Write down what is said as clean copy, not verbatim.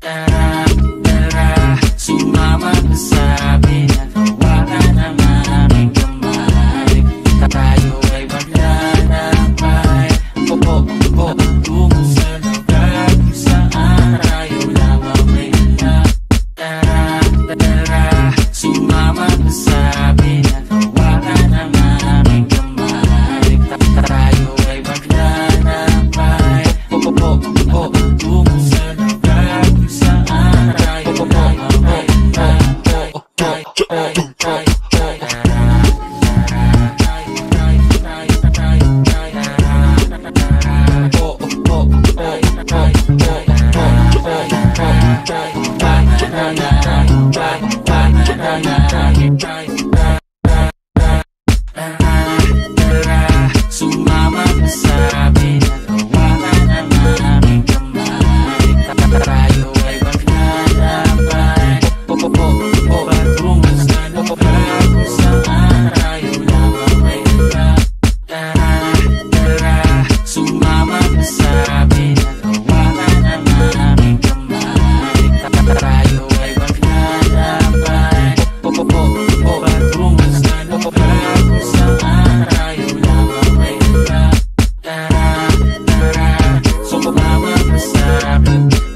Tara, tara, sumama ka sa'kin at hawakan ang aming kamay. Tayo ay maglalakbay, tungo sa lugar kung saan tayo lamang may hanap. Tara, tara, sumama ka sa'kin at hawakan ang aming kamay. Tayo ay maglalakbay, tungo sa lugar kung saan tayo lamang may hanap. Sumama ka sa'kin at hawakan ang aming kamay. Tayo ay maglalakbay, patungo sa lugar kung saan tayo lamang may hanap. Tara, tara, sumama ka sa'kin at hawakan ang aming kamay. Tayo ay maglalakbay, patungo sa lugar kung saan tayo lamang may hanap. Tara, tara, sumama ka sa'kin.